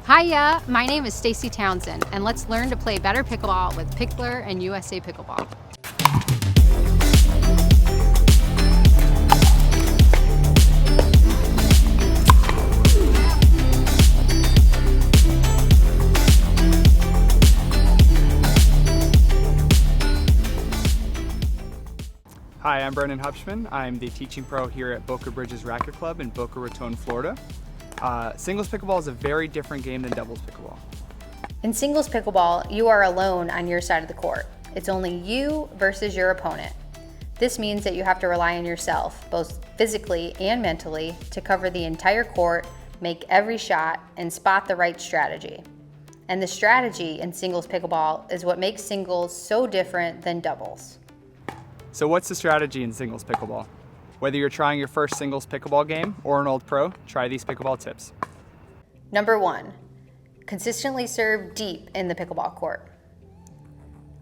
Hiya, my name is Stacie Townsend, and let's learn to play better pickleball with Pickler and USA Pickleball. Hi, I'm Brennan Hupschman. I'm the teaching pro here at Boca Bridges Racket Club in Boca Raton, Florida. Singles pickleball is a very different game than doubles pickleball. In singles pickleball, you are alone on your side of the court. It's only you versus your opponent. This means that you have to rely on yourself, both physically and mentally, to cover the entire court, make every shot, and spot the right strategy. And the strategy in singles pickleball is what makes singles so different than doubles. So what's the strategy in singles pickleball? Whether you're trying your first singles pickleball game or an old pro, try these pickleball tips. Number 1, consistently serve deep in the pickleball court.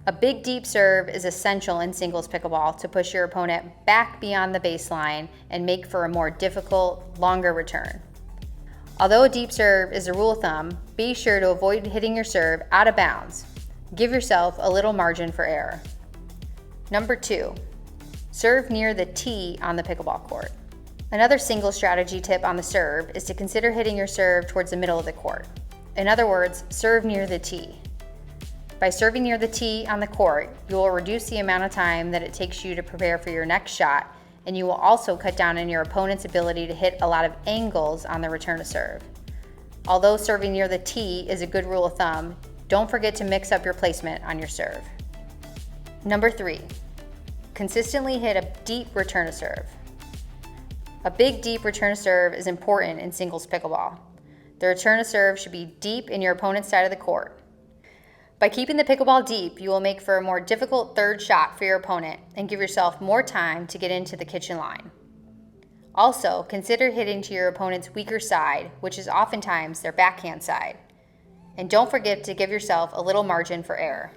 A big deep serve is essential in singles pickleball to push your opponent back beyond the baseline and make for a more difficult, longer return. Although a deep serve is a rule of thumb, be sure to avoid hitting your serve out of bounds. Give yourself a little margin for error. Number 2, serve near the tee on the pickleball court. Another single strategy tip on the serve is to consider hitting your serve towards the middle of the court. In other words, serve near the tee. By serving near the tee on the court, you will reduce the amount of time that it takes you to prepare for your next shot, and you will also cut down on your opponent's ability to hit a lot of angles on the return to serve. Although serving near the tee is a good rule of thumb, don't forget to mix up your placement on your serve. Number 3, consistently hit a deep return to serve. A big deep return to serve is important in singles pickleball. The return to serve should be deep in your opponent's side of the court. By keeping the pickleball deep, you will make for a more difficult third shot for your opponent and give yourself more time to get into the kitchen line. Also, consider hitting to your opponent's weaker side, which is oftentimes their backhand side. And don't forget to give yourself a little margin for error.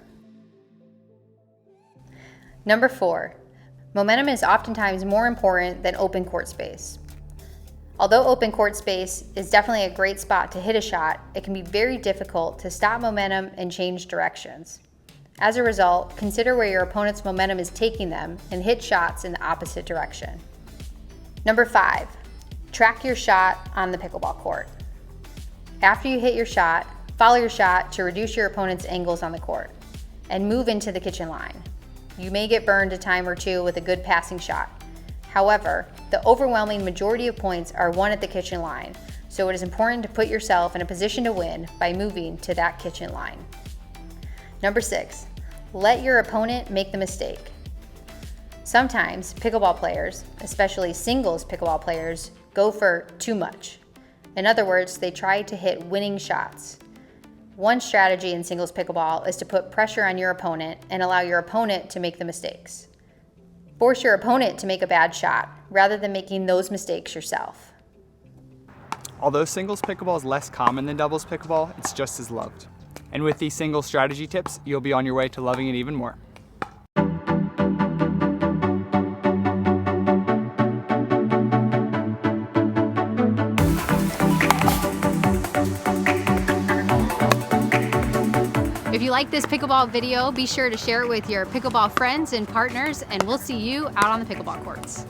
Number 4, momentum is oftentimes more important than open court space. Although open court space is definitely a great spot to hit a shot, it can be very difficult to stop momentum and change directions. As a result, consider where your opponent's momentum is taking them and hit shots in the opposite direction. Number 5, track your shot on the pickleball court. After you hit your shot, follow your shot to reduce your opponent's angles on the court and move into the kitchen line. You may get burned a time or two with a good passing shot. However, the overwhelming majority of points are won at the kitchen line, so it is important to put yourself in a position to win by moving to that kitchen line. Number 6, let your opponent make the mistake. Sometimes pickleball players, especially singles pickleball players, go for too much. In other words, they try to hit winning shots. One strategy in singles pickleball is to put pressure on your opponent and allow your opponent to make the mistakes. Force your opponent to make a bad shot rather than making those mistakes yourself. Although singles pickleball is less common than doubles pickleball, it's just as loved. And with these single strategy tips, you'll be on your way to loving it even more. If you like this pickleball video, be sure to share it with your pickleball friends and partners, and we'll see you out on the pickleball courts.